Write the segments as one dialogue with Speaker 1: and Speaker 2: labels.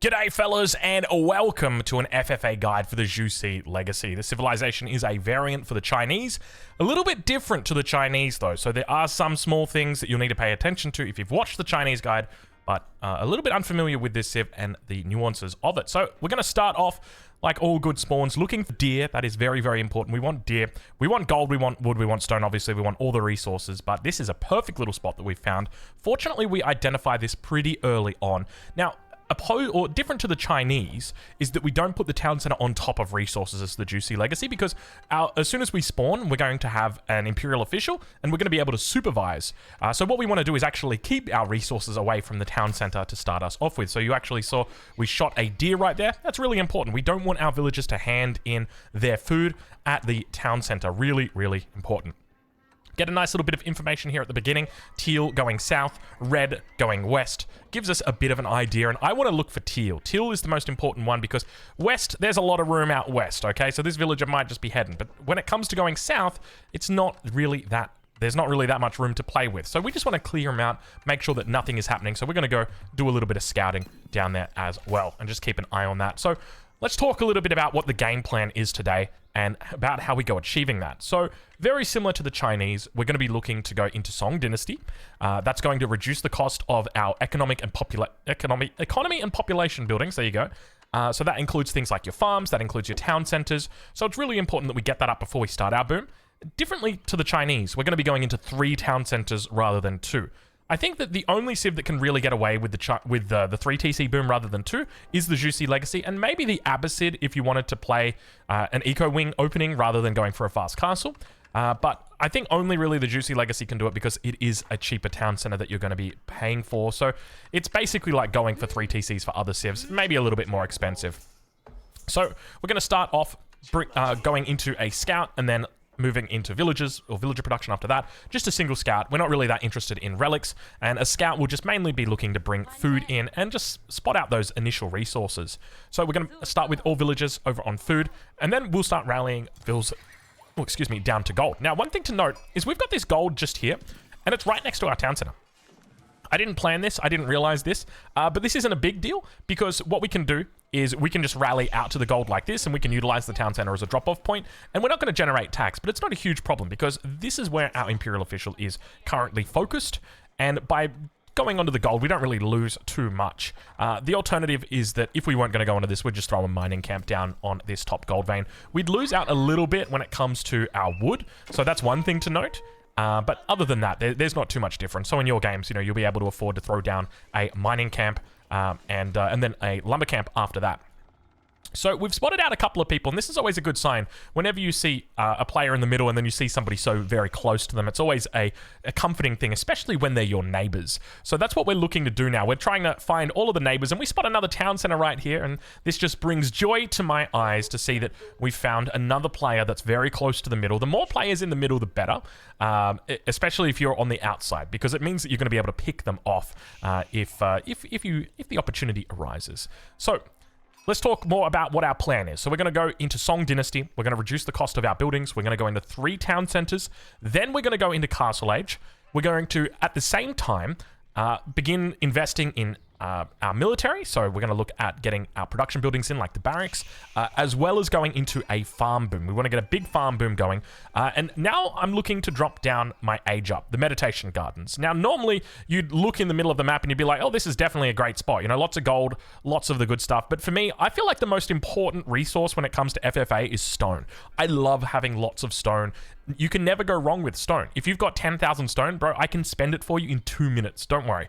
Speaker 1: G'day fellas, and welcome to an FFA guide for the Zhu Xi Legacy. The civilization is a variant for the Chinese, a little bit different to the Chinese though, so there are some small things that you'll need to pay attention to if you've watched the Chinese guide, but a little bit unfamiliar with this civ and the nuances of it. So we're going to start off, like all good spawns, looking for deer. That is very, very important. We want deer, we want gold, we want wood, we want stone, obviously we want all the resources, but this is a perfect little spot that we've found. Fortunately, we identify this pretty early on. Now, different to the Chinese is that we don't put the town center on top of resources as the Zhu Xi Legacy, because as soon as we spawn, we're going to have an Imperial official and we're going to be able to supervise. So what we want to do is actually keep our resources away from the town center to start us off with. So you actually saw we shot a deer right there. That's really important. We don't want our villagers to hand in their food at the town center. Really, really important. Get a nice little bit of information here at the beginning. Teal going south, red going west. Gives us a bit of an idea, and I want to look for teal. Teal is the most important one because west, there's a lot of room out west, okay? So this villager might just be heading, but when it comes to going south, it's not really that, there's not really that much room to play with. So we just want to clear them out, make sure that nothing is happening. So we're going to go do a little bit of scouting down there as well, and just keep an eye on that. So let's talk a little bit about what the game plan is today and about how we go achieving that. So very similar to the Chinese, we're going to be looking to go into Song Dynasty. That's going to reduce the cost of our economy and population buildings. There you go. So that includes things like your farms, that includes your town centers. So it's really important that we get that up before we start our boom. Differently to the Chinese, we're going to be going into 3 town centers rather than 2. I think that the only civ that can really get away with the 3 TC boom rather than 2 is the Zhu Xi Legacy, and maybe the Abbasid if you wanted to play an eco wing opening rather than going for a fast castle. But I think only really the Zhu Xi Legacy can do it because it is a cheaper town center that you're going to be paying for. So it's basically like going for 3 TCs for other civs, maybe a little bit more expensive. So we're going to start off going into a scout and then moving into villages or villager production after that. Just a single scout. We're not really that interested in relics, and a scout will just mainly be looking to bring food in and just spot out those initial resources. So we're going to start with all villagers over on food, and then we'll start rallying down to gold. Now, one thing to note is we've got this gold just here, and it's right next to our town center. I didn't plan this, I didn't realize this, but this isn't a big deal because what we can do is we can just rally out to the gold like this and we can utilize the town center as a drop-off point, and we're not going to generate tax, but it's not a huge problem because this is where our Imperial official is currently focused, and by going onto the gold, we don't really lose too much. The alternative is that if we weren't going to go into this, we'd just throw a mining camp down on this top gold vein. We'd lose out a little bit when it comes to our wood, so that's one thing to note. But other than that, there's not too much difference. So in your games, you know, you'll be able to afford to throw down a mining camp and then a lumber camp after that. So we've spotted out a couple of people, and this is always a good sign. Whenever you see a player in the middle and then you see somebody so very close to them, it's always a comforting thing, especially when they're your neighbors. So that's what we're looking to do now. We're trying to find all of the neighbors, and we spot another town center right here, and this just brings joy to my eyes to see that we've found another player that's very close to the middle. The more players in the middle, the better, especially if you're on the outside, because it means that you're going to be able to pick them off if the opportunity arises. So let's talk more about what our plan is. So we're going to go into Song Dynasty. We're going to reduce the cost of our buildings. We're going to go into 3 town centers. Then we're going to go into Castle Age. We're going to, at the same time, begin investing in our military. So we're going to look at getting our production buildings in, like the barracks, as well as going into a farm boom. We want to get a big farm boom going. And now I'm looking to drop down my age up, the meditation gardens. Now, normally you'd look in the middle of the map and you'd be like, oh, this is definitely a great spot. You know, lots of gold, lots of the good stuff. But for me, I feel like the most important resource when it comes to FFA is stone. I love having lots of stone. You can never go wrong with stone. If you've got 10,000 stone, bro, I can spend it for you in 2 minutes. Don't worry.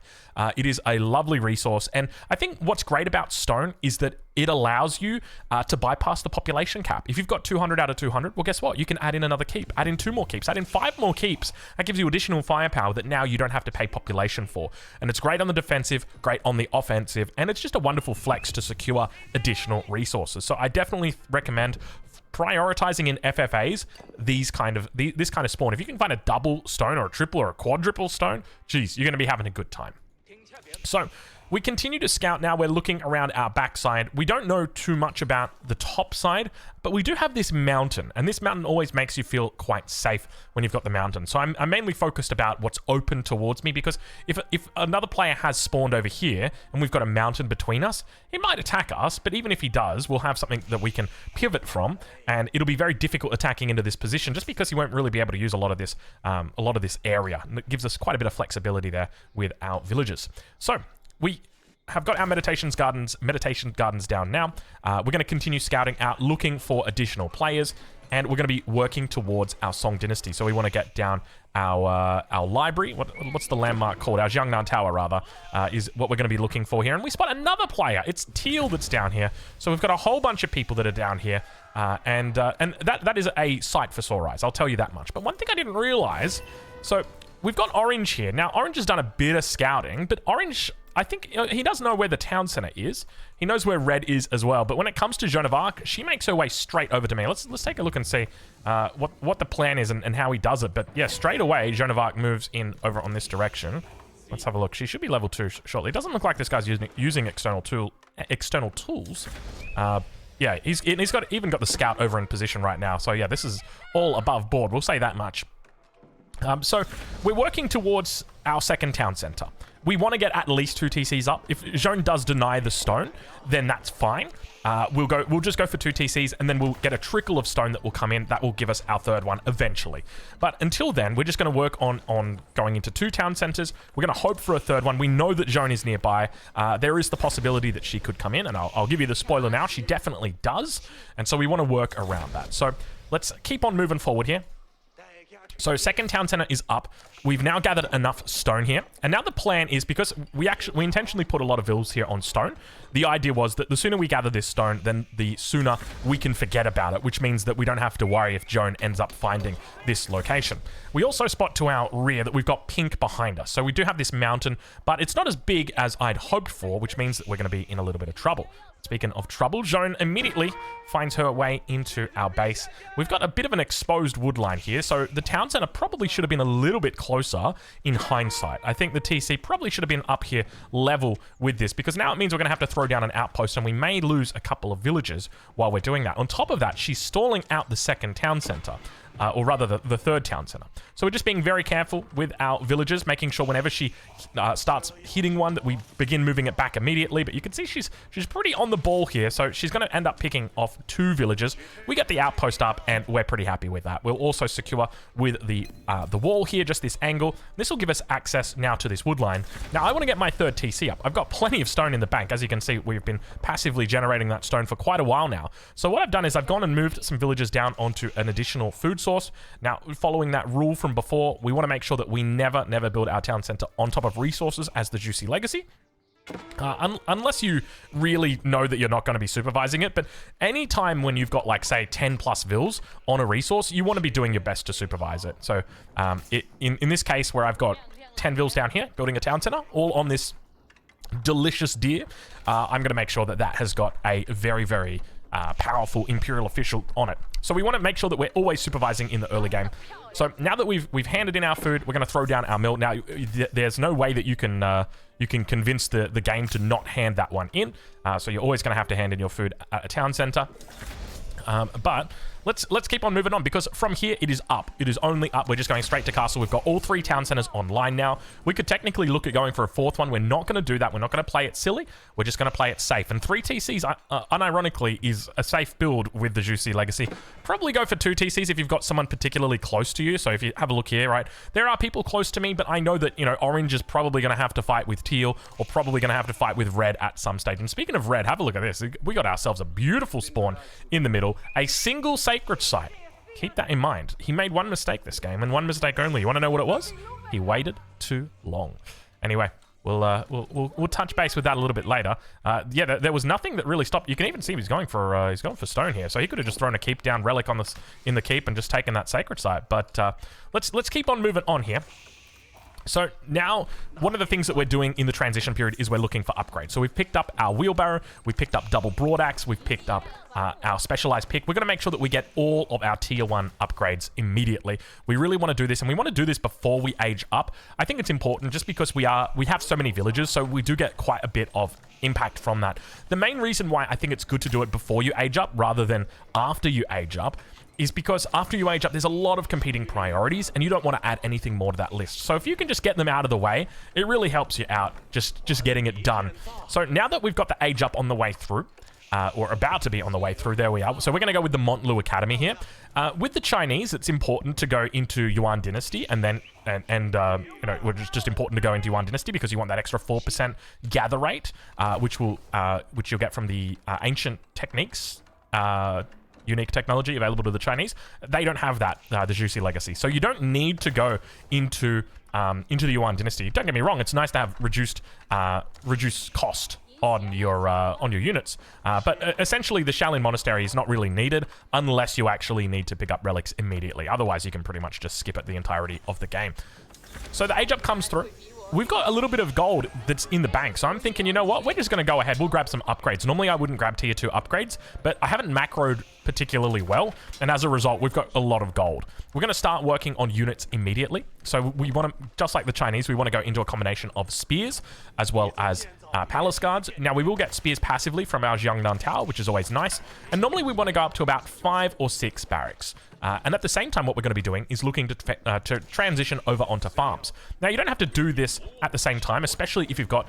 Speaker 1: It is a lovely resource. And I think what's great about stone is that it allows you to bypass the population cap. If you've got 200 out of 200, well, guess what? You can add in another keep, add in 2 more keeps, add in 5 more keeps. That gives you additional firepower that now you don't have to pay population for. And it's great on the defensive, great on the offensive, and it's just a wonderful flex to secure additional resources. So I definitely recommend prioritizing in FFAs this kind of spawn. If you can find a double stone or a triple or a quadruple stone, geez, you're going to be having a good time. So we continue to scout now. We're looking around our backside. We don't know too much about the top side, but we do have this mountain, and this mountain always makes you feel quite safe when you've got the mountain. So I'm mainly focused about what's open towards me, because if another player has spawned over here and we've got a mountain between us, he might attack us, but even if he does, we'll have something that we can pivot from, and it'll be very difficult attacking into this position just because he won't really be able to use a lot of this area. And it gives us quite a bit of flexibility there with our villagers. So we have got our meditation gardens down now. We're going to continue scouting out, looking for additional players, and we're going to be working towards our Song dynasty. So we want to get down our library. What's the landmark called? Our Jiangnan Tower, rather, is what we're going to be looking for here. And we spot another player. It's Teal that's down here. So we've got a whole bunch of people that are down here, and that is a sight for sore eyes. I'll tell you that much. But one thing I didn't realize, so we've got Orange here. Now, Orange has done a bit of scouting, but Orange, I think he does know where the town center is. He knows where Red is as well. But when it comes to Joan of Arc, she makes her way straight over to me. Let's take a look and see what the plan is and how he does it. But yeah, straight away, Joan of Arc moves in over on this direction. Let's have a look. She should be level 2 shortly. It doesn't look like this guy's using external tools. Yeah, he's even got the scout over in position right now. So yeah, this is all above board. We'll say that much. So we're working towards our second town center. We want to get at least 2 TCs up. If Joan does deny the stone, then that's fine. We'll just go for 2 TCs, and then we'll get a trickle of stone that will come in. That will give us our third one eventually. But until then, we're just going to work on going into 2 town centers. We're going to hope for a third one. We know that Joan is nearby. There is the possibility that she could come in, and I'll give you the spoiler now. She definitely does, and so we want to work around that. So let's keep on moving forward here. So second town center is up. We've now gathered enough stone here. And now the plan is, because we intentionally put a lot of villas here on stone, the idea was that the sooner we gather this stone, then the sooner we can forget about it, which means that we don't have to worry if Joan ends up finding this location. We also spot to our rear that we've got pink behind us. So we do have this mountain, but it's not as big as I'd hoped for, which means that we're going to be in a little bit of trouble. Speaking of trouble, Joan immediately finds her way into our base. We've got a bit of an exposed wood line here, so the town center probably should have been a little bit closer in hindsight. I think the TC probably should have been up here level with this, because now it means we're going to have to throw down an outpost, and we may lose a couple of villagers while we're doing that. On top of that, she's stalling out the second town center. Or rather the third town center. So we're just being very careful with our villagers, making sure whenever she starts hitting one that we begin moving it back immediately. But you can see she's pretty on the ball here, so she's going to end up picking off 2 villagers. We get the outpost up, and we're pretty happy with that. We'll also secure with the wall here, just this angle. This will give us access now to this wood line. Now I want to get my third TC up. I've got plenty of stone in the bank. As you can see, we've been passively generating that stone for quite a while now. So what I've done is I've gone and moved some villagers down onto an additional food source. Now, following that rule from before, we want to make sure that we never build our town center on top of resources as the Zhu Xi Legacy. Unless you really know that you're not going to be supervising it. But any time when you've got, like, say, 10 plus vills on a resource, you want to be doing your best to supervise it. So in this case, where I've got 10 vills down here, building a town center, all on this delicious deer, I'm going to make sure that that has got a very, very powerful Imperial official on it. So we want to make sure that we're always supervising in the early game. So now that we've handed in our food, we're going to throw down our mill. Now, there's no way that you can convince the game to not hand that one in. So you're always going to have to hand in your food at a town center. But let's keep on moving on, because from here it is up. It is only up. We're just going straight to castle. We've got all 3 town centers online now. We could technically look at going for a 4th one. We're not going to do that. We're not going to play it silly. We're just going to play it safe. And 3 TCs, unironically, is a safe build with the Zhu Xi Legacy. Probably go for 2 TCs if you've got someone particularly close to you. So if you have a look here, right, there are people close to me, but I know that, you know, Orange is probably going to have to fight with Teal, or probably going to have to fight with Red at some stage. And speaking of Red, have a look at this. We got ourselves a beautiful spawn in the middle, a single sacred site. Keep that in mind. He made one mistake this game, and one mistake only. You want to know what it was? He waited too long. Anyway, we'll touch base with that a little bit later. Yeah, there was nothing that really stopped. You can even see he's going for stone here. So he could have just thrown a keep down relic on this in the keep and just taken that sacred site. But let's keep on moving on here. So now, one of the things that we're doing in the transition period is we're looking for upgrades. So we've picked up our wheelbarrow, we've picked up double broadaxe, we've picked up our specialized pick. We're going to make sure that we get all of our tier 1 upgrades immediately. We really want to do this, and we want to do this before we age up. I think it's important just because we have so many villages, so we do get quite a bit of impact from that. The main reason why I think it's good to do it before you age up rather than after you age up is because after you age up, there's a lot of competing priorities, and you don't want to add anything more to that list. So if you can just get them out of the way, it really helps you out, just getting it done. So now that we've got the age up on the way through, or about to be on the way through, there we are. So we're going to go with the Montlu Academy here. With the Chinese, it's important to go into Yuan Dynasty, and then, you know, it's just important to go into Yuan Dynasty because you want that extra 4% gather rate, which you'll get from the ancient techniques, unique technology available to the Chinese. They don't have that, the Zhu Xi Legacy. So you don't need to go into the Yuan Dynasty. Don't get me wrong, it's nice to have reduced cost on your units. But essentially, the Shaolin Monastery is not really needed unless you actually need to pick up relics immediately. Otherwise, you can pretty much just skip it the entirety of the game. So the age up comes through. We've got a little bit of gold that's in the bank, so I'm thinking, you know what? We're just going to go ahead. We'll grab some upgrades. Normally, I wouldn't grab tier 2 upgrades, but I haven't macroed particularly well, and as a result, we've got a lot of gold. We're going to start working on units immediately. So we want to, just like the Chinese, we want to go into a combination of spears as well as palace guards. Now, we will get spears passively from our Jiangnan Tower, which is always nice. And normally, we want to go up to about 5 or 6 barracks. And at the same time, what we're going to be doing is looking to transition over onto farms. Now, you don't have to do this at the same time, especially if you've got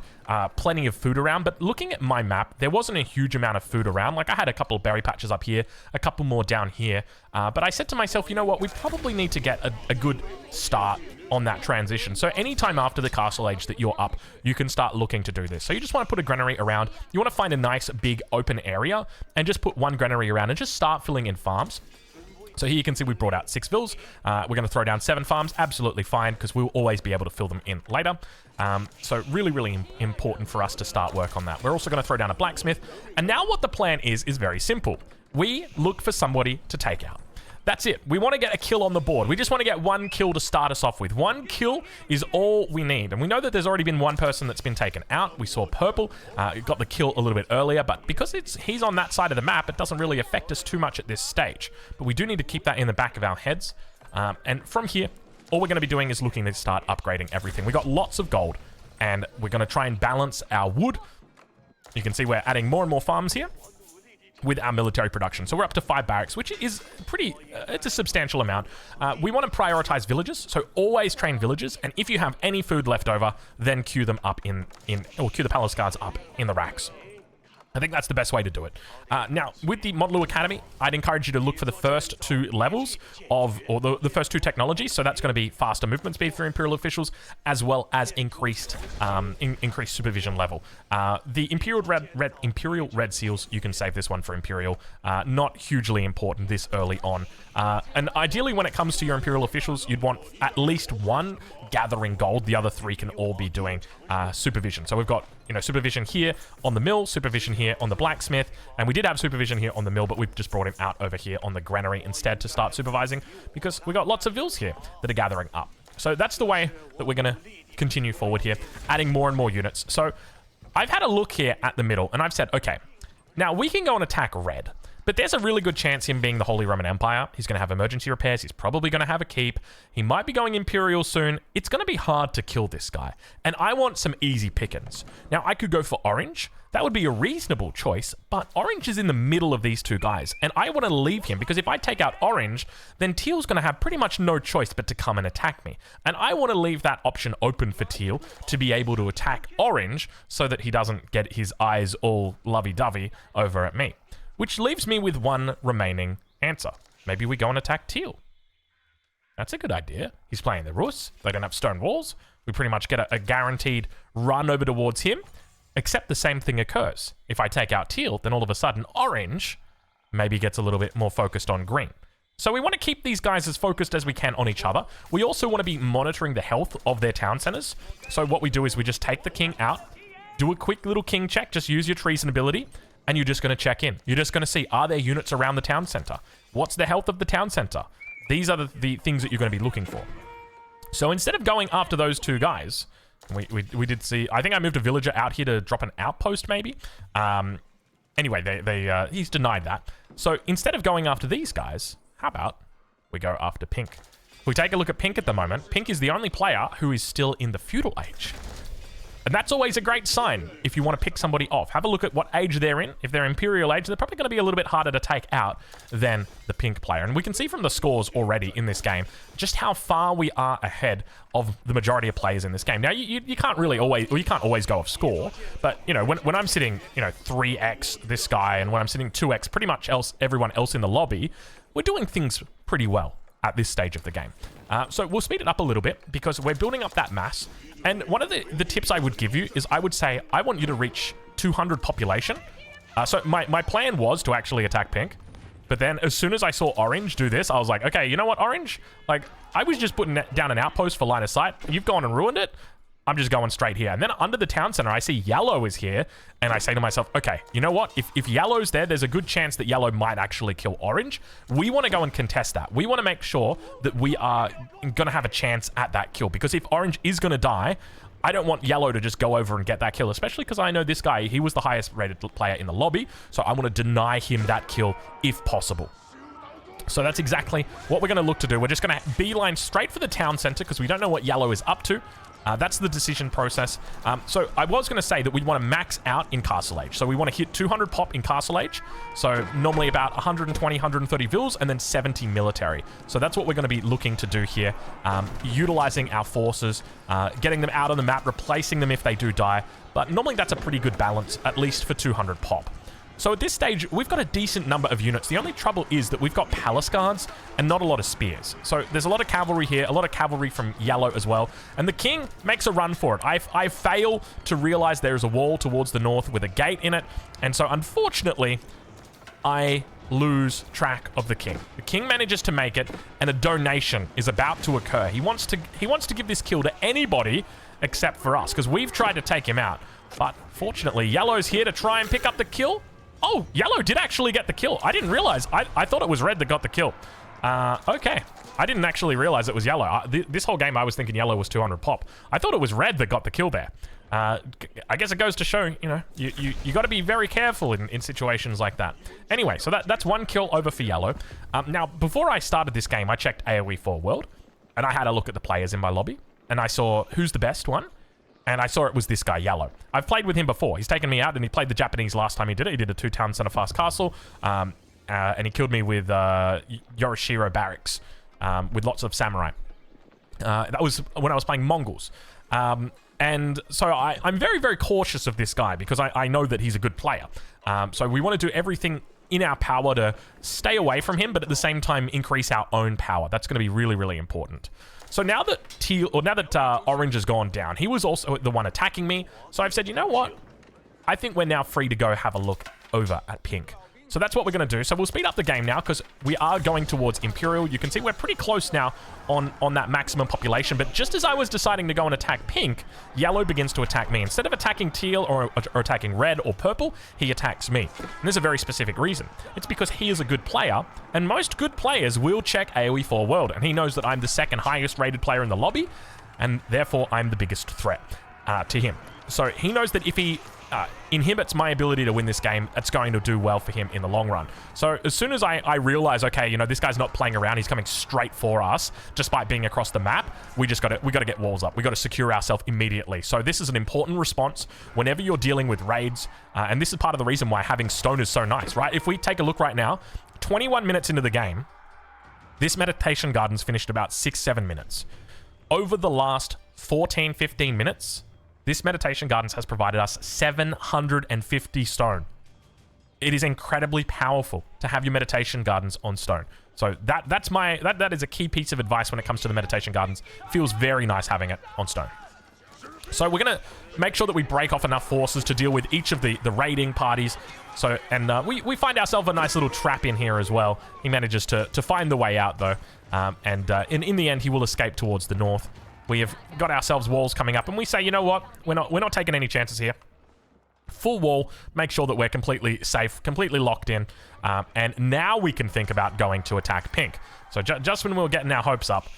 Speaker 1: plenty of food around. But looking at my map, there wasn't a huge amount of food around. Like, I had a couple of berry patches up here, a couple more down here. But I said to myself, you know what? We probably need to get a good start on that transition. So anytime after the castle age that you're up, you can start looking to do this. So you just want to put a granary around. You want to find a nice big open area and just put one granary around and just start filling in farms. So here you can see we brought out 6 vills. We're going to throw down 7 farms. Absolutely fine, because we'll always be able to fill them in later. So really, really important for us to start work on that. We're also going to throw down a blacksmith. And now what the plan is very simple. We look for somebody to take out. That's it. We want to get a kill on the board. We just want to get 1 kill to start us off with. 1 kill is all we need. And we know that there's already been 1 person that's been taken out. We saw Purple. Got the kill a little bit earlier, but because he's on that side of the map, it doesn't really affect us too much at this stage. But we do need to keep that in the back of our heads. And from here, all we're going to be doing is looking to start upgrading everything. We got lots of gold, and we're going to try and balance our wood. You can see we're adding more and more farms here with our military production. So we're up to 5 barracks, which is pretty, it's a substantial amount. We want to prioritize villages, so always train villages, and if you have any food left over, then queue them up or queue the palace guards up in the racks. I think that's the best way to do it. Now, with the Montlu Academy, I'd encourage you to look for the first 2 levels or the first 2 technologies. So that's going to be faster movement speed for Imperial officials, as well as increased supervision level. The Imperial Red Seals, you can save this one for Imperial. Not hugely important this early on. And ideally, when it comes to your Imperial officials, you'd want at least 1 gathering gold. The other 3 can all be doing supervision. So we've got, you know, supervision here on the mill, supervision here on the blacksmith, and we did have supervision here on the mill, but we've just brought him out over here on the granary instead to start supervising, because we got lots of vills here that are gathering up. So that's the way that we're going to continue forward here, adding more and more units. So I've had a look here at the middle, and I've said, okay, now we can go and attack red. But there's a really good chance him being the Holy Roman Empire. He's going to have emergency repairs. He's probably going to have a keep. He might be going Imperial soon. It's going to be hard to kill this guy. And I want some easy pickings. Now, I could go for orange. That would be a reasonable choice. But orange is in the middle of these 2 guys. And I want to leave him, because if I take out orange, then teal's going to have pretty much no choice but to come and attack me. And I want to leave that option open for teal to be able to attack orange so that he doesn't get his eyes all lovey-dovey over at me. Which leaves me with 1 remaining answer. Maybe we go and attack teal. That's a good idea. He's playing the Rus. They don't have stone walls. We pretty much get a guaranteed run over towards him. Except the same thing occurs. If I take out teal, then all of a sudden orange maybe gets a little bit more focused on green. So we want to keep these guys as focused as we can on each other. We also want to be monitoring the health of their town centers. So what we do is we just take the king out, do a quick little king check, just use your treason ability, and you're just going to check in. You're just going to see, are there units around the town center? What's the health of the town center? These are the things that you're going to be looking for. So instead of going after those two guys, we did see, I think I moved a villager out here to drop an outpost maybe. Anyway, he's denied that. So instead of going after these guys, how about we go after Pink? If we take a look at Pink at the moment, Pink is the only player who is still in the feudal age. And that's always a great sign if you want to pick somebody off. Have a look at what age they're in. If they're Imperial age, they're probably going to be a little bit harder to take out than the Pink player. And we can see from the scores already in this game just how far we are ahead of the majority of players in this game. Now, you can't really always, or you can't always go off score, but, you know, when I'm sitting, you know, 3x this guy, and when I'm sitting 2x pretty much everyone else in the lobby, we're doing things pretty well at this stage of the game. So we'll speed it up a little bit because we're building up that mass. And one of the tips I would give you is I would say, I want you to reach 200 population. So my plan was to actually attack Pink. But then as soon as I saw Orange do this, I was like, okay, you know what, Orange? Like, I was just putting down an outpost for line of sight. You've gone and ruined it. I'm just going straight here. And then under the town center, I see Yellow is here. And I say to myself, okay, you know what? If Yellow's there, there's a good chance that Yellow might actually kill Orange. We want to go and contest that. We want to make sure that we are going to have a chance at that kill. Because if Orange is going to die, I don't want Yellow to just go over and get that kill. Especially because I know this guy, he was the highest rated player in the lobby. So I want to deny him that kill if possible. So that's exactly what we're going to look to do. We're just going to beeline straight for the town center because we don't know what Yellow is up to. That's the decision process. So I was going to say that we want to max out in Castle Age. So we want to hit 200 pop in Castle Age. So normally about 120, 130 vills and then 70 military. So that's what we're going to be looking to do here. Utilizing our forces, getting them out on the map, replacing them if they do die. But normally that's a pretty good balance, at least for 200 pop. So at this stage, we've got a decent number of units. The only trouble is that we've got palace guards and not a lot of spears. So there's a lot of cavalry here, a lot of cavalry from Yellow as well. And the king makes a run for it. I fail to realize there is a wall towards the north with a gate in it. And so unfortunately, I lose track of the king. The king manages to make it, and a donation is about to occur. He wants to give this kill to anybody except for us, because we've tried to take him out. But fortunately, Yellow's here to try and pick up the kill. Oh, Yellow did actually get the kill. I didn't realize. I thought it was Red that got the kill. Okay. I didn't actually realize it was Yellow. This whole game, I was thinking Yellow was 200 pop. I thought it was Red that got the kill there. I guess it goes to show, you know, you got to be very careful in situations like that. Anyway, so that's one kill over for Yellow. Now, before I started this game, I checked AoE 4 World, and I had a look at the players in my lobby, and I saw who's the best one. And I saw it was this guy, Yellow. I've played with him before. He's taken me out, and he played the Japanese last time he did it. He did a 2-town center fast castle, and he killed me with Yorishiro barracks with lots of samurai. That was when I was playing Mongols. And so I'm very, very cautious of this guy because I know that he's a good player. So we want to do everything in our power to stay away from him, but at the same time increase our own power. That's going to be really, really important. So now that Orange has gone down, he was also the one attacking me. So I've said, you know what? I think we're now free to go have a look over at Pink. So that's what we're going to do. So we'll speed up the game now because we are going towards Imperial. You can see we're pretty close now on that maximum population. But just as I was deciding to go and attack Pink, Yellow begins to attack me. Instead of attacking Teal or attacking Red or Purple, he attacks me. And there's a very specific reason. It's because he is a good player, and most good players will check AoE 4 World. And he knows that I'm the second highest rated player in the lobby, and therefore I'm the biggest threat to him. So he knows that if he inhibits my ability to win this game, it's going to do well for him in the long run. So as soon as I realize, okay, you know, this guy's not playing around, he's coming straight for us, despite being across the map, we got to get walls up. We got to secure ourselves immediately. So this is an important response whenever you're dealing with raids, and this is part of the reason why having stone is so nice, right? If we take a look right now, 21 minutes into the game, this meditation garden's finished about 6-7 minutes. Over the last 14-15 minutes, this meditation gardens has provided us 750 stone. It is incredibly powerful to have your meditation gardens on stone. So that is a key piece of advice when it comes to the meditation gardens. Feels very nice having it on stone. So we're going to make sure that we break off enough forces to deal with each of the raiding parties. So, and we find ourselves a nice little trap in here as well. He manages to find the way out though. In the end, he will escape towards the north. We have got ourselves walls coming up, and we say, you know what? We're not taking any chances here. full wall, make sure that we're completely safe, completely locked in, and now we can think about going to attack pink. So just when we were getting our hopes up,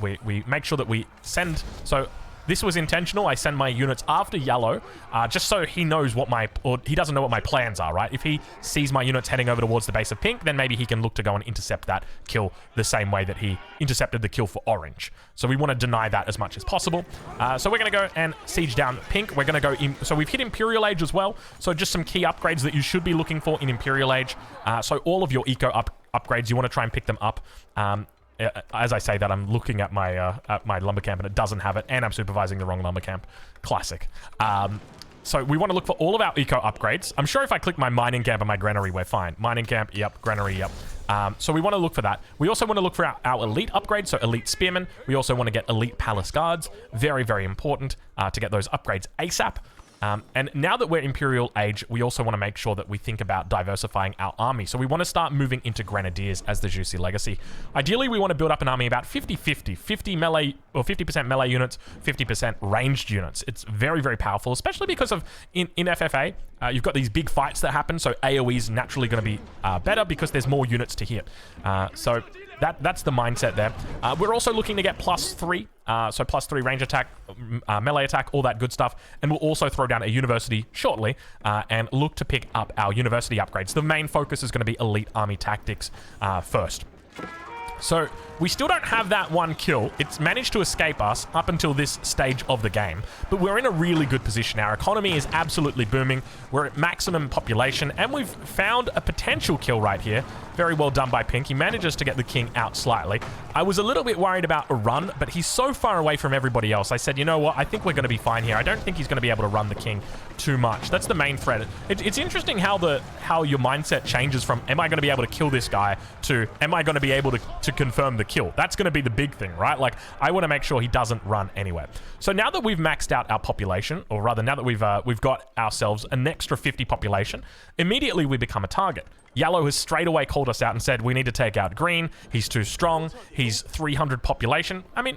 Speaker 1: we make sure that we send... So this was intentional. I send my units after yellow, just so he knows what he doesn't know what my plans are, right? If he sees my units heading over towards the base of pink, then maybe he can look to go and intercept that kill the same way that he intercepted the kill for orange. So we want to deny that as much as possible. So we're going to go and siege down pink. We're going to go in. So we've hit Imperial Age as well. So just some key upgrades that you should be looking for in Imperial Age. So all of your eco upgrades, you want to try and pick them up. As I say that, I'm looking at my lumber camp and it doesn't have it, and I'm supervising the wrong lumber camp. Classic. So we want to look for all of our eco upgrades. I'm sure if I click my mining camp and my granary, we're fine. Mining camp, yep. Granary, yep. So we want to look for that. We also want to look for our elite upgrades, so elite spearmen. We also want to get elite palace guards. Very, very important to get those upgrades ASAP. And now that we're Imperial Age, we also want to make sure that we think about diversifying our army. So we want to start moving into Grenadiers as the Zhu Xi Legacy. Ideally, we want to build up an army about 50-50, 50 melee or 50% melee units, 50% ranged units. It's very, very powerful, especially because of in FFA, you've got these big fights that happen, so AoE is naturally going to be better because there's more units to hit. So that's the mindset there. We're also looking to get +3, so +3 range attack, melee attack, all that good stuff. And we'll also throw down a university shortly and look to pick up our university upgrades. The main focus is going to be elite army tactics first. So we still don't have that one kill. It's managed to escape us up until this stage of the game, but we're in a really good position. Our economy is absolutely booming. We're at maximum population, and we've found a potential kill right here. Very well done by Pink. He manages to get the king out slightly. I was a little bit worried about a run, but he's so far away from everybody else. I said, you know what? I think we're going to be fine here. I don't think he's going to be able to run the king too much. That's the main threat. It's interesting how your mindset changes from, am I going to be able to kill this guy, to, am I going to be able to confirm the kill? That's going to be the big thing, right? Like, I want to make sure he doesn't run anywhere. So now that we've maxed out our population, or rather now that we've got ourselves an extra 50 population, immediately we become a target. Yellow has straight away called us out and said, we need to take out green. He's too strong. He's 300 population. I mean,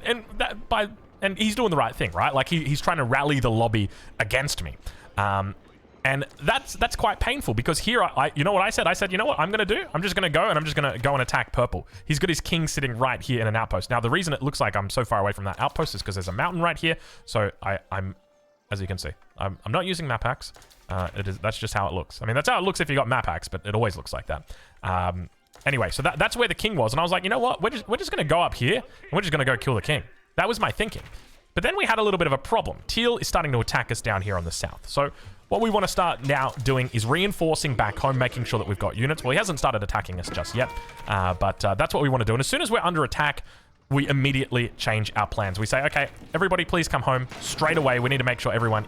Speaker 1: and he's doing the right thing, right? Like, he's trying to rally the lobby against me. And that's quite painful, because here, you know what I said? I said, you know what I'm going to do? I'm just going to go, and I'm just going to go and attack purple. He's got his king sitting right here in an outpost. Now, the reason it looks like I'm so far away from that outpost is because there's a mountain right here. So I'm, as you can see, I'm not using map hacks. That's just how it looks. I mean, that's how it looks if you got map hacks, but it always looks like that. Anyway, so that's where the king was, and I was like, you know what? We're just going to go up here, and we're just going to go kill the king. That was my thinking. But then we had a little bit of a problem. Teal is starting to attack us down here on the south. So what we want to start now doing is reinforcing back home, making sure that we've got units. Well, he hasn't started attacking us just yet, but that's what we want to do. And as soon as we're under attack, we immediately change our plans. We say, okay, everybody please come home straight away. We need to make sure everyone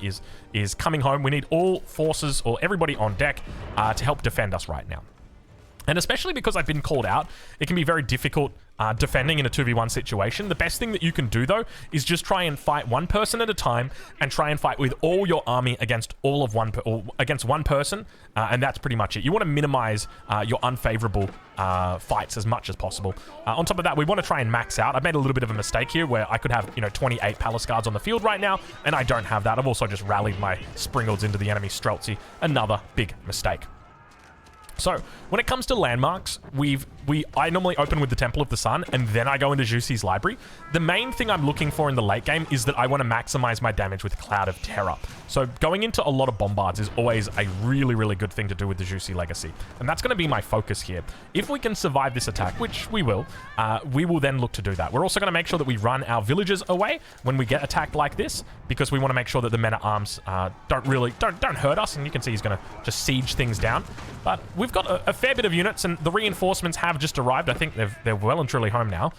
Speaker 1: is coming home. We need all forces, or everybody on deck, to help defend us right now. And especially because I've been called out, it can be very difficult defending in a 2v1 situation. The best thing that you can do, though, is just try and fight one person at a time, and try and fight with all your army against against one person, and that's pretty much it. You want to minimize your unfavorable fights as much as possible. On top of that, we want to try and max out. I've made a little bit of a mistake here, where I could have 28 palace guards on the field right now, and I don't have that. I've also just rallied my Springolds into the enemy Streltsy. Another big mistake. So, when it comes to landmarks, I normally open with the Temple of the Sun, and then I go into Zhu Xi's library. The main thing I'm looking for in the late game is that I want to maximize my damage with Cloud of Terror. So, going into a lot of bombards is always a really, really good thing to do with the Zhu Xi Legacy. And that's going to be my focus here. If we can survive this attack, which we will then look to do that. We're also going to make sure that we run our villagers away when we get attacked like this, because we want to make sure that the men-at-arms don't hurt us. And you can see he's going to just siege things down. But we've got a fair bit of units, and the reinforcements have just arrived. I think they're well and truly home now.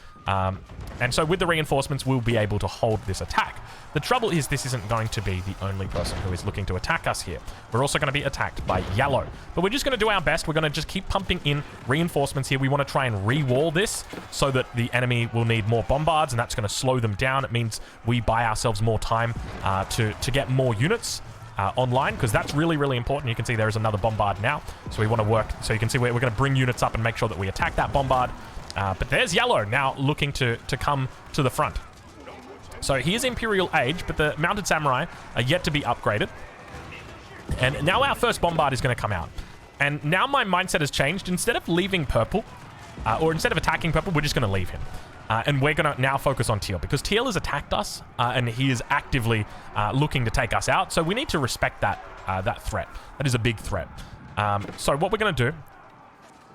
Speaker 1: And so with the reinforcements, we'll be able to hold this attack. The trouble is, this isn't going to be the only person who is looking to attack us here. We're also going to be attacked by yellow. But we're just going to do our best. We're going to just keep pumping in reinforcements here. We want to try and re-wall this so that the enemy will need more bombards, and that's going to slow them down. It means we buy ourselves more time to get more units online, because that's really, really important. You can see there is another bombard now. So we want to work. So you can see we're going to bring units up and make sure that we attack that bombard. But there's yellow now looking to come to the front. So he is Imperial Age, but the mounted samurai are yet to be upgraded. And now our first bombard is going to come out. And now my mindset has changed. Instead of leaving purple, or instead of attacking purple, we're just going to leave him. And we're going to now focus on teal, because teal has attacked us, and he is actively looking to take us out. So we need to respect that that threat. That is a big threat. So what we're going to do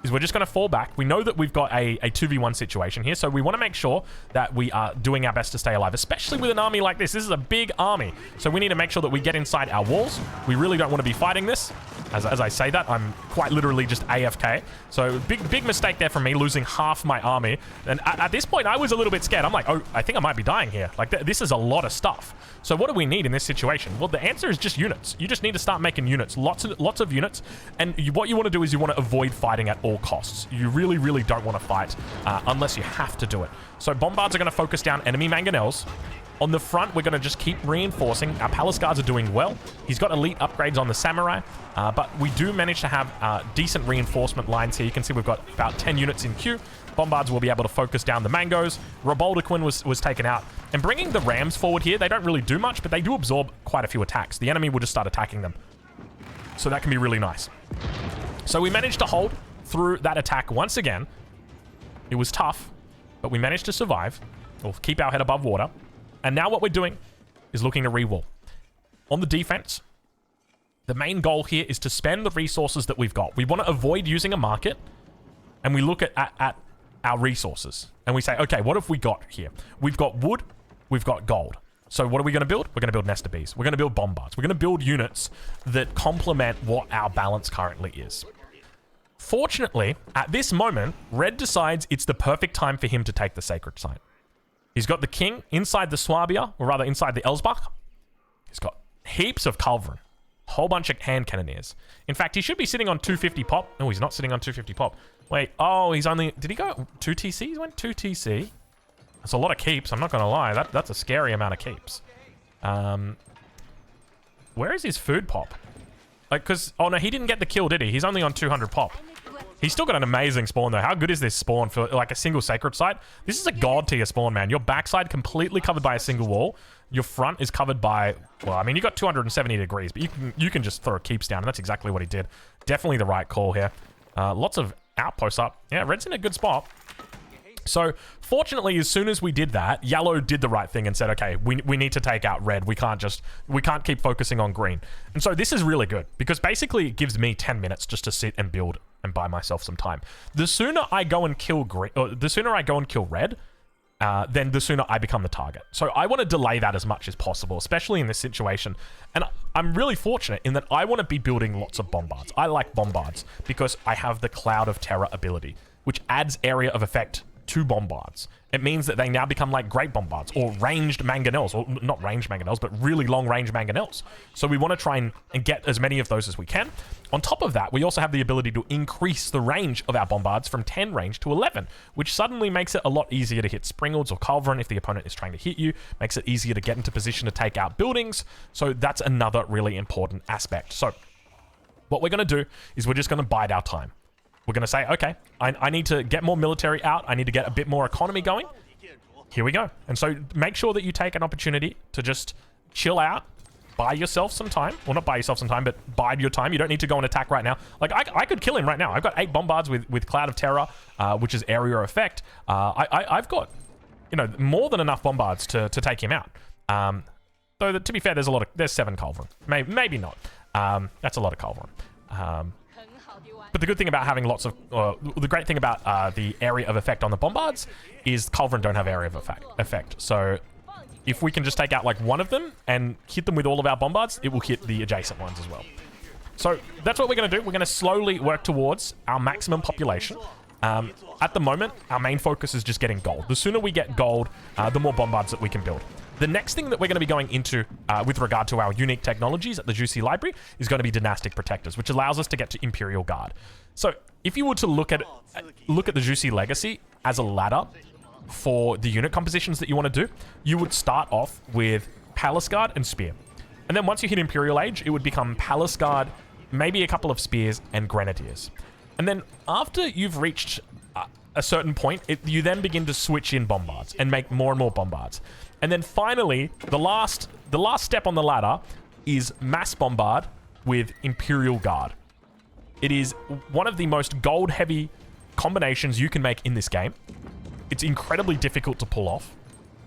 Speaker 1: is we're just going to fall back. We know that we've got a 2v1 situation here, so we want to make sure that we are doing our best to stay alive, especially with an army like this. This is a big army, so we need to make sure that we get inside our walls. We really don't want to be fighting this. As I say that, I'm quite literally just AFK. So big mistake there from me, losing half my army. And at this point, I was a little bit scared. I'm like, oh, I think I might be dying here. Like, this is a lot of stuff. So what do we need in this situation? Well, the answer is just units. You just need to start making units, lots of units. And what you want to do is you want to avoid fighting at all costs. You really, really don't want to fight unless you have to do it. So bombards are going to focus down enemy mangonels. On the front, we're going to just keep reinforcing. Our palace guards are doing well. He's got elite upgrades on the samurai, but we do manage to have decent reinforcement lines here. You can see we've got about 10 units in queue. Bombards will be able to focus down the mangoes. Raboldaquin was taken out. And bringing the rams forward here, they don't really do much, but they do absorb quite a few attacks. The enemy will just start attacking them. So that can be really nice. So we managed to hold through that attack once again. It was tough, but we managed to survive. We'll keep our head above water. And now what we're doing is looking to re-wall. On the defense, the main goal here is to spend the resources that we've got. We want to avoid using a market, and we look at our resources. And we say, okay, what have we got here? We've got wood, we've got gold. So what are we going to build? We're going to build nester bees. We're going to build bombards. We're going to build units that complement what our balance currently is. Fortunately, at this moment, Red decides it's the perfect time for him to take the sacred site. He's got the king inside the Swabia, or rather inside the Elsbach. He's got heaps of Culverin. A whole bunch of hand cannoneers. In fact, he should be sitting on 250 pop. No, he's not sitting on 250 pop. Wait, oh, he's only... Did he go 2 TC? He went 2 TC. That's a lot of keeps, I'm not going to lie. That's a scary amount of keeps. Where is his food pop? Like, because... Oh, no, he didn't get the kill, did he? He's only on 200 pop. He's still got an amazing spawn, though. How good is this spawn for, like, a single sacred site? This is a god tier spawn, man. Your backside completely covered by a single wall. Your front is covered by... Well, I mean, you got 270 degrees, but you can just throw keeps down, and that's exactly what he did. Definitely the right call here. Lots of outposts up. Yeah, Red's in a good spot. So, fortunately, as soon as we did that, Yellow did the right thing and said, okay, we need to take out Red. We can't keep focusing on Green. And so this is really good, because basically it gives me 10 minutes just to sit and build and buy myself some time. The sooner I go and kill Green, or the sooner I go and kill Red, then the sooner I become the target. So I want to delay that as much as possible, especially in this situation. And I'm really fortunate in that I want to be building lots of bombards. I like bombards because I have the Cloud of Terror ability, which adds area of effect to bombards. It means that they now become like great bombards or ranged mangonels, or not ranged mangonels, but really long range mangonels. So we want to try and get as many of those as we can. On top of that, we also have the ability to increase the range of our bombards from 10 range to 11, which suddenly makes it a lot easier to hit Springolds or Culverin if the opponent is trying to hit you, makes it easier to get into position to take out buildings. So that's another really important aspect. So what we're going to do is we're just going to bide our time. We're going to say, okay, I need to get more military out. I need to get a bit more economy going. Here we go. And so make sure that you take an opportunity to just chill out, buy yourself some time. Well, not buy yourself some time, but bide your time. You don't need to go and attack right now. Like, I could kill him right now. I've got 8 bombards with Cloud of Terror, which is area effect. I've got, you know, more than enough bombards to take him out. Though, to be fair, there's 7 Culverin. Maybe not. That's a lot of Culverin. But the good thing about having lots of... the great thing about the area of effect on the bombards is Culverin don't have area of effect. So if we can just take out like one of them and hit them with all of our bombards, it will hit the adjacent ones as well. So that's what we're going to do. We're going to slowly work towards our maximum population. At the moment, our main focus is just getting gold. The sooner we get gold, the more bombards that we can build. The next thing that we're going to be going into with regard to our unique technologies at the Zhu Xi Library is going to be Dynastic Protectors, which allows us to get to Imperial Guard. So if you were to look at the Zhu Xi Legacy as a ladder for the unit compositions that you want to do, you would start off with Palace Guard and Spear. And then once you hit Imperial Age, it would become Palace Guard, maybe a couple of Spears, and Grenadiers. And then after you've reached a certain point, you then begin to switch in bombards and make more and more bombards. And then finally, the last step on the ladder is Mass Bombard with Imperial Guard. It is one of the most gold-heavy combinations you can make in this game. It's incredibly difficult to pull off.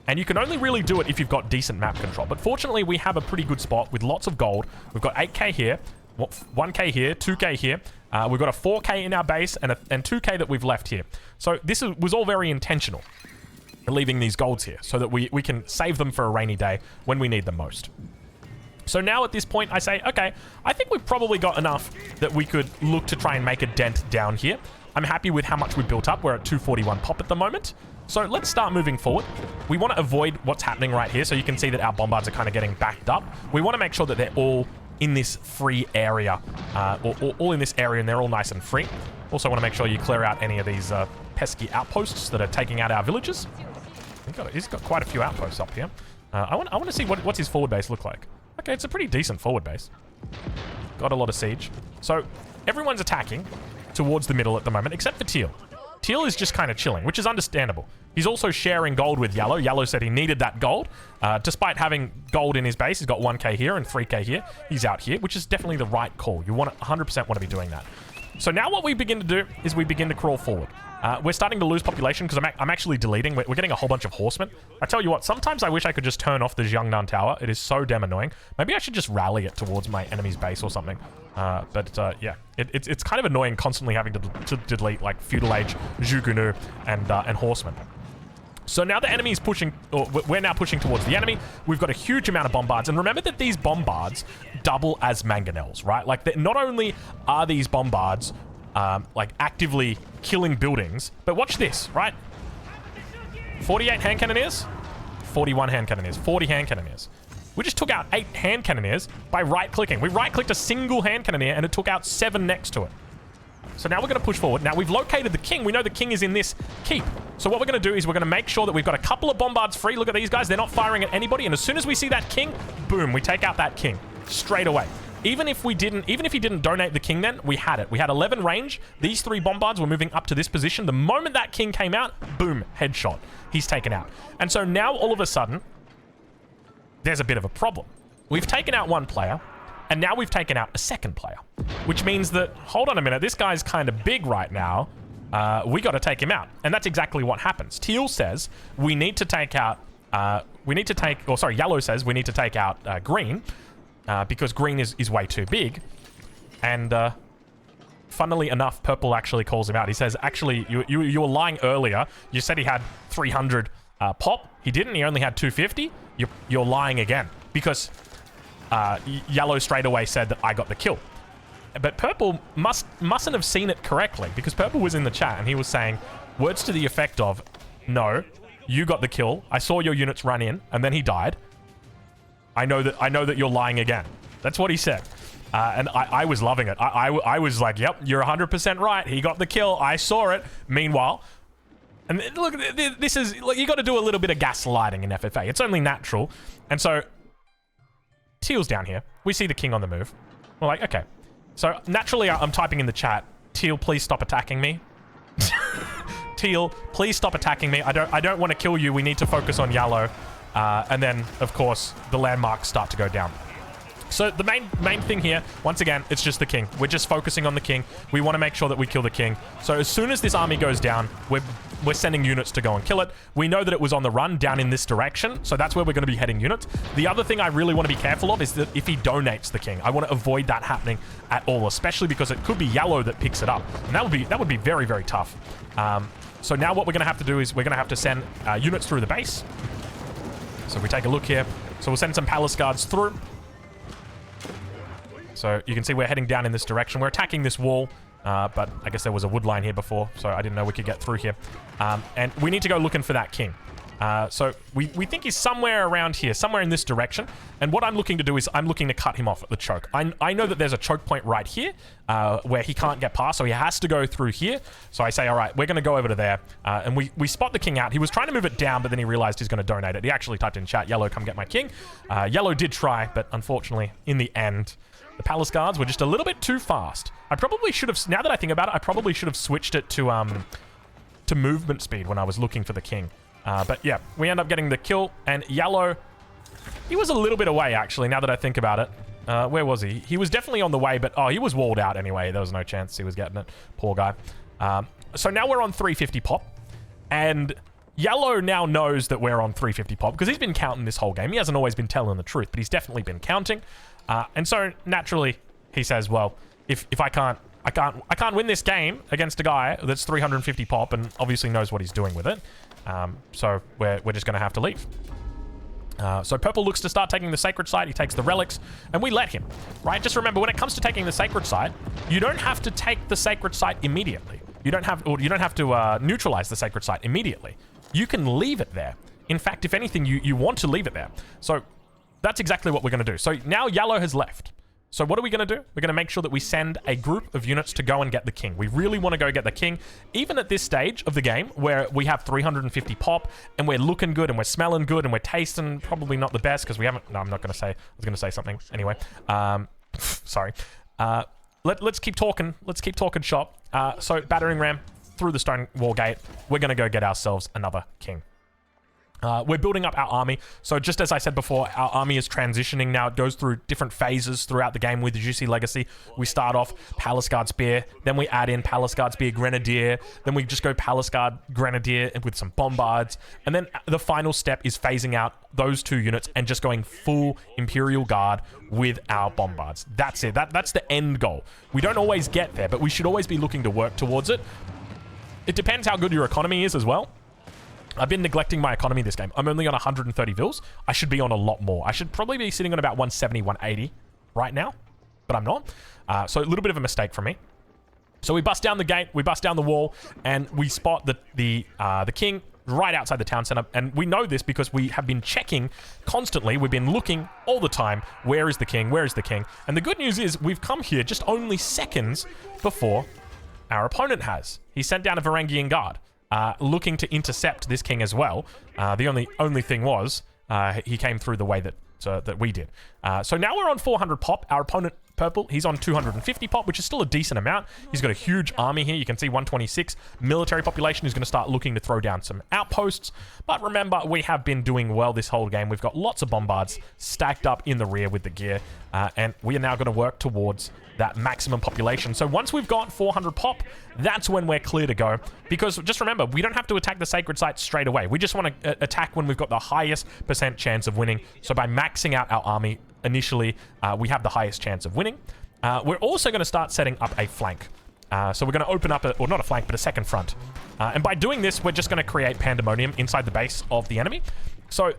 Speaker 1: And you can only really do it if you've got decent map control. But fortunately, we have a pretty good spot with lots of gold. We've got 8k here, 1k here, 2k here. We've got a 4k in our base and 2k that we've left here. So this was all very intentional, leaving these golds here so that we can save them for a rainy day when we need them most. So now at this point, I say, okay, I think we've probably got enough that we could look to try and make a dent down here. I'm happy with how much we built up. We're at 241 pop at the moment. So let's start moving forward. We want to avoid what's happening right here. So you can see that our bombards are kind of getting backed up. We want to make sure that they're all in this free area, or all in this area, and they're all nice and free. Also want to make sure you clear out any of these pesky outposts that are taking out our villages. He's got quite a few outposts up here. I want to see what's his forward base look like. Okay, it's a pretty decent forward base. Got a lot of siege. So everyone's attacking towards the middle at the moment, except for Teal. Teal is just kind of chilling, which is understandable. He's also sharing gold with Yellow. Yellow said he needed that gold. Despite having gold in his base, he's got 1k here and 3k here. He's out here, which is definitely the right call. You 100% want to be doing that. So now what we begin to do is we begin to crawl forward. We're starting to lose population because I'm actually deleting. We're getting a whole bunch of horsemen. I tell you what, sometimes I wish I could just turn off the Jiangnan Tower. It is so damn annoying. Maybe I should just rally it towards my enemy's base or something. Yeah, it's kind of annoying constantly having to delete like feudal age, Zhugunu, and horsemen. So now the enemy is pushing, or we're now pushing towards the enemy. We've got a huge amount of bombards. And remember that these bombards double as mangonels, right? Like, not only are these bombards like actively killing buildings, but watch this, right? 48 hand cannoneers, 41 hand cannoneers, 40 hand cannoneers. We just took out 8 hand cannoneers by right-clicking. We right-clicked a single hand cannoneer and it took out 7 next to it. So now we're going to push forward. Now we've located the king. We know the king is in this keep. So what we're going to do is we're going to make sure that we've got a couple of bombards free. Look at these guys. They're not firing at anybody. And as soon as we see that king, boom, we take out that king straight away. Even if he didn't donate the king then, we had it. We had 11 range. These 3 bombards were moving up to this position. The moment that king came out, boom, headshot. He's taken out. And so now all of a sudden, there's a bit of a problem. We've taken out 1 player. And now we've taken out a 2nd player, which means that, hold on a minute, this guy's kind of big right now. We got to take him out. And that's exactly what happens. Teal says we need to take out, Yellow says we need to take out Green because Green is way too big. And funnily enough, Purple actually calls him out. He says, actually, you were lying earlier. You said he had 300 pop. He didn't. He only had 250. You're lying again because... Yellow straight away said that I got the kill. But Purple mustn't have seen it correctly because Purple was in the chat and he was saying words to the effect of, no, you got the kill. I saw your units run in and then he died. I know that you're lying again. That's what he said. And I was loving it. I was like, yep, you're 100% right. He got the kill. I saw it. Meanwhile, and look, this is, look, you got to do a little bit of gaslighting in FFA. It's only natural. And so Teal's down here. We see the king on the move. We're like, okay. So naturally, I'm typing in the chat, Teal, please stop attacking me. Teal, please stop attacking me. I don't want to kill you. We need to focus on Yellow. And then, of course, the landmarks start to go down. So the main thing here, once again, it's just the king. We're just focusing on the king. We want to make sure that we kill the king. So as soon as this army goes down, we're sending units to go and kill it. We know that it was on the run down in this direction, so that's where we're going to be heading units. The other thing I really want to be careful of is that if he donates the king, I want to avoid that happening at all, especially because it could be Yellow that picks it up, and that would be very, very tough. So now what we're going to have to do is we're going to have to send units through the base. So if we take a look here, so we'll send some palace guards through. So you can see we're heading down in this direction. We're attacking this wall, but I guess there was a wood line here before, so I didn't know we could get through here. And we need to go looking for that king. So we think he's somewhere around here, somewhere in this direction. And what I'm looking to do is I'm looking to cut him off at the choke. I know that there's a choke point right here where he can't get past, so he has to go through here. So I say, all right, we're going to go over to there. And we spot the king out. He was trying to move it down, but then he realized he's going to donate it. He actually typed in chat, Yellow, come get my king. Yellow did try, but unfortunately, in the end... the palace guards were just a little bit too fast. I probably should have, now that I think about it, I probably should have switched it to movement speed when I was looking for the king. But yeah, we end up getting the kill, and Yellow, he was a little bit away, actually, now that I think about it. Where was he? He was definitely on the way, but he was walled out anyway. There was no chance he was getting it. Poor guy. So now we're on 350 pop, and Yellow now knows that we're on 350 pop because he's been counting this whole game. He hasn't always been telling the truth, but he's definitely been counting. And so naturally he says, well, if I can't win this game against a guy that's 350 pop and obviously knows what he's doing with it. So we're just going to have to leave. So Purple looks to start taking the sacred site. He takes the relics, and we let him, right? Just remember, when it comes to taking the sacred site, you don't have to take the sacred site immediately. You don't have to neutralize the sacred site immediately. You can leave it there. In fact, if anything, you want to leave it there. So that's exactly what we're going to do. So now Yellow has left. So what are we going to do? We're going to make sure that we send a group of units to go and get the king. We really want to go get the king, even at this stage of the game where we have 350 pop and we're looking good and we're smelling good and we're tasting probably not the best because we haven't... No, I'm not going to say... I was going to say something. Anyway. Sorry. Let's keep talking. Let's keep talking shop. So battering ram through the stone wall gate. We're going to go get ourselves another king. We're building up our army. So just as I said before, our army is transitioning now. It goes through different phases throughout the game with the Zhu Xi Legacy. We start off Palace Guard Spear, then we add in Palace Guard Spear Grenadier, then we just go Palace Guard Grenadier with some Bombards, and then the final step is phasing out those two units and just going full Imperial Guard with our Bombards. That's it. That's the end goal. We don't always get there, but we should always be looking to work towards it. It depends how good your economy is as well. I've been neglecting my economy this game. I'm only on 130 vils. I should be on a lot more. I should probably be sitting on about 170, 180 right now, but I'm not. So a little bit of a mistake from me. So we bust down the gate, we bust down the wall, and we spot the king right outside the town center. And we know this because we have been checking constantly. We've been looking all the time. Where is the king? Where is the king? And the good news is we've come here just only seconds before our opponent has. He sent down a Varangian guard. Looking to intercept this king as well. The only thing was he came through the way that we did. So now we're on 400 pop. Our opponent, Purple, he's on 250 pop, which is still a decent amount. He's got a huge army here. You can see 126 military population. He's going to start looking to throw down some outposts. But remember, we have been doing well this whole game. We've got lots of Bombards stacked up in the rear with the gear. And we are now going to work towards that maximum population. So once we've got 400 pop, that's when we're clear to go. Because just remember, we don't have to attack the sacred site straight away. We just want to attack when we've got the highest % chance of winning. So by maxing out our army initially, we have the highest chance of winning. We're also going to start setting up a flank. So we're going to open up, or not a flank, but a second front. And by doing this, we're just going to create pandemonium inside the base of the enemy. So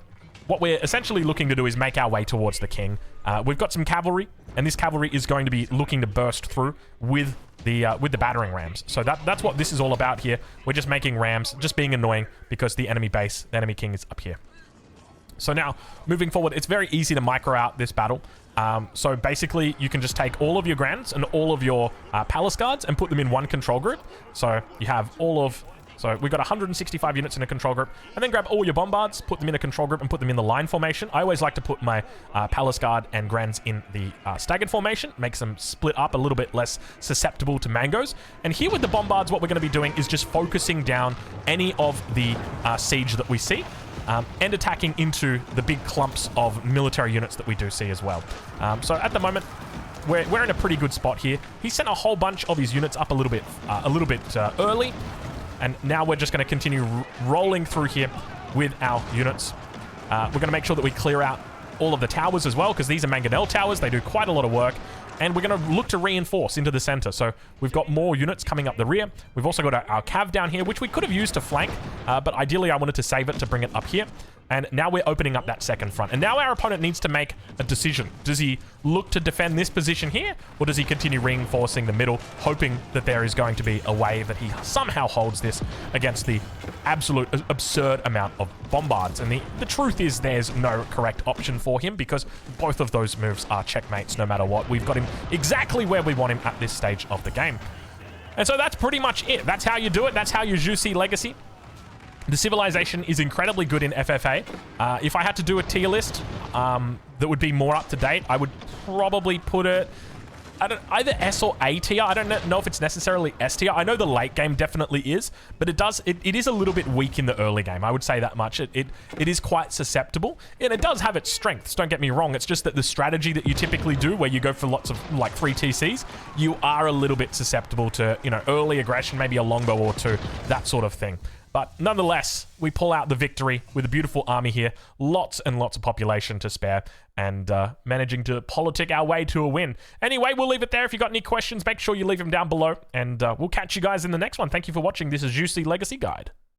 Speaker 1: what we're essentially looking to do is make our way towards the king. We've got some cavalry, and this cavalry is going to be looking to burst through with the battering rams. So that's what this is all about here. We're just making rams, just being annoying because the enemy base, the enemy king is up here. So now, moving forward, it's very easy to micro out this battle. So basically, you can just take all of your Grands and all of your Palace Guards and put them in one control group. So you have all of... So we've got 165 units in a control group, and then grab all your Bombards, put them in a control group, and put them in the line formation. I always like to put my Palace Guard and Grands in the staggered formation. Makes them split up a little bit less susceptible to mangoes. And here with the Bombards, what we're going to be doing is just focusing down any of the siege that we see. And attacking into the big clumps of military units that we do see as well. So at the moment, we're in a pretty good spot here. He sent a whole bunch of his units up a little bit early, and now we're just going to continue rolling through here with our units. We're going to make sure that we clear out all of the towers as well, because these are mangonel towers. They do quite a lot of work. And we're going to look to reinforce into the center. So we've got more units coming up the rear. We've also got our cav down here, which we could have used to flank. But ideally, I wanted to save it to bring it up here. And now we're opening up that second front. And now our opponent needs to make a decision. Does he look to defend this position here? Or does he continue reinforcing the middle, hoping that there is going to be a way that he somehow holds this against the absolute absurd amount of Bombards? And the truth is there's no correct option for him, because both of those moves are checkmates no matter what. We've got him exactly where we want him at this stage of the game. And so that's pretty much it. That's how you do it. That's how you Zhu Xi Legacy. The civilization is incredibly good in FFA. If I had to do a tier list that would be more up to date, I would probably put it either S or A tier. I don't know if it's necessarily S tier. I know the late game definitely is, but it is a little bit weak in the early game. I would say that much. It is quite susceptible, and it does have its strengths. Don't get me wrong. It's just that the strategy that you typically do, where you go for lots of like free TCs, you are a little bit susceptible to, you know, early aggression, maybe a longbow or two, that sort of thing. But nonetheless, we pull out the victory with a beautiful army here. Lots and lots of population to spare, and managing to politic our way to a win. Anyway, we'll leave it there. If you got any questions, make sure you leave them down below, and we'll catch you guys in the next one. Thank you for watching. This is Zhu Xi Legacy Guide.